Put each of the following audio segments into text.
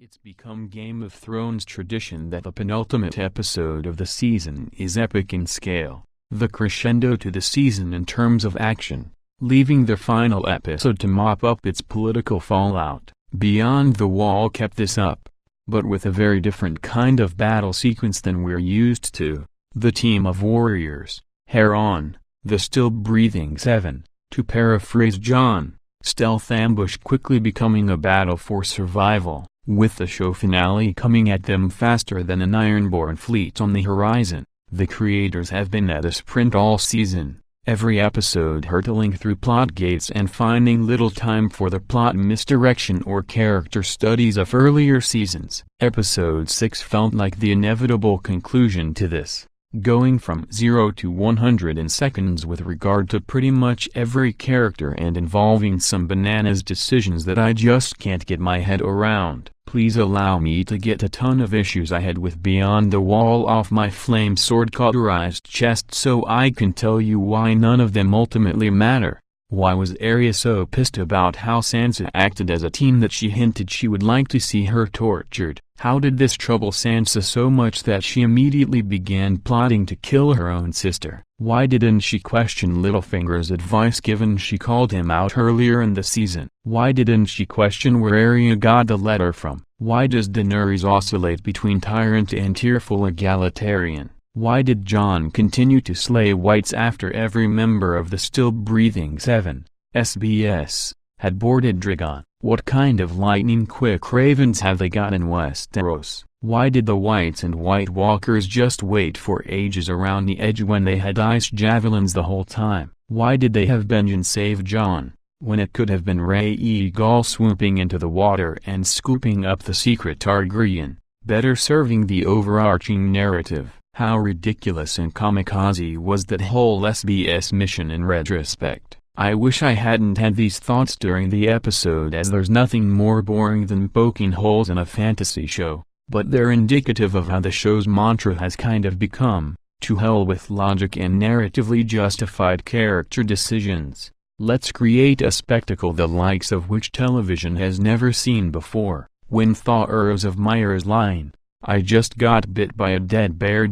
It's become Game of Thrones tradition that the penultimate episode of the season is epic in scale, the crescendo to the season in terms of action, leaving the final episode to mop up its political fallout. Beyond the Wall kept this up, but with a very different kind of battle sequence than we're used to. The team of warriors, hair on, the still-breathing Seven, to paraphrase Jon, stealth ambush quickly becoming a battle for survival, with the show finale coming at them faster than an Ironborn fleet on the horizon. The creators have been at a sprint all season, every episode hurtling through plot gates and finding little time for the plot misdirection or character studies of earlier seasons. Episode 6 felt like the inevitable conclusion to this, going from 0 to 100 in seconds with regard to pretty much every character and involving some bananas decisions that I just can't get my head around. Please allow me to get a ton of issues I had with Beyond the Wall off my flame sword cauterized chest so I can tell you why none of them ultimately matter. Why was Arya so pissed about how Sansa acted as a team that she hinted she would like to see her tortured? How did this trouble Sansa so much that she immediately began plotting to kill her own sister? Why didn't she question Littlefinger's advice given she called him out earlier in the season? Why didn't she question where Arya got the letter from? Why does Daenerys oscillate between tyrant and tearful egalitarian? Why did Jon continue to slay whites after every member of the still-breathing Seven, SBS, had boarded Drogon? What kind of lightning-quick ravens have they got in Westeros? Why did the Whites and White Walkers just wait for ages around the edge when they had ice javelins the whole time? Why did they have Benjen save Jon, when it could have been Rhaegal swooping into the water and scooping up the secret Targaryen, better serving the overarching narrative? How ridiculous and kamikaze was that whole SBS mission in retrospect. I wish I hadn't had these thoughts during the episode, as there's nothing more boring than poking holes in a fantasy show, but they're indicative of how the show's mantra has kind of become, to hell with logic and narratively justified character decisions. Let's create a spectacle the likes of which television has never seen before. When Thoros of Myers' line, "I just got bit by a dead bear.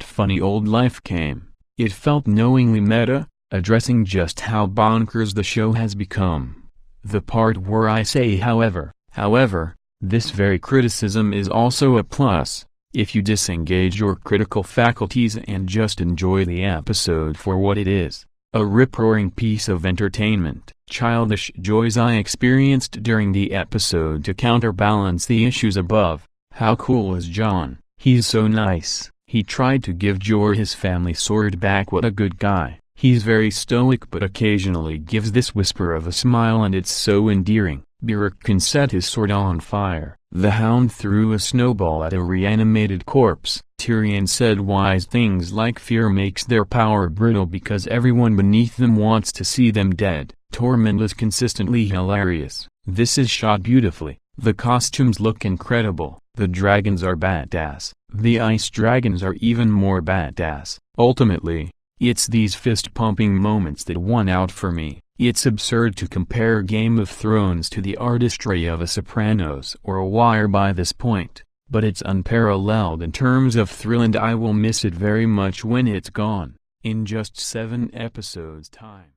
Funny old life" came, it felt knowingly meta, addressing just how bonkers the show has become. The part where I say however, this very criticism is also a plus, if you disengage your critical faculties and just enjoy the episode for what it is, a rip-roaring piece of entertainment. Childish joys I experienced during the episode to counterbalance the issues above. How cool is Jon? He's so nice. He tried to give Jorah his family sword back. What a good guy. He's very stoic but occasionally gives this whisper of a smile and it's so endearing. Beric can set his sword on fire. The Hound threw a snowball at a reanimated corpse. Tyrion said wise things like fear makes their power brittle because everyone beneath them wants to see them dead. Tormund is consistently hilarious. This is shot beautifully. The costumes look incredible. The dragons are badass. The ice dragons are even more badass. Ultimately, it's these fist-pumping moments that won out for me. It's absurd to compare Game of Thrones to the artistry of a Sopranos or a Wire by this point, but it's unparalleled in terms of thrill and I will miss it very much when it's gone, in just 7 episodes' time.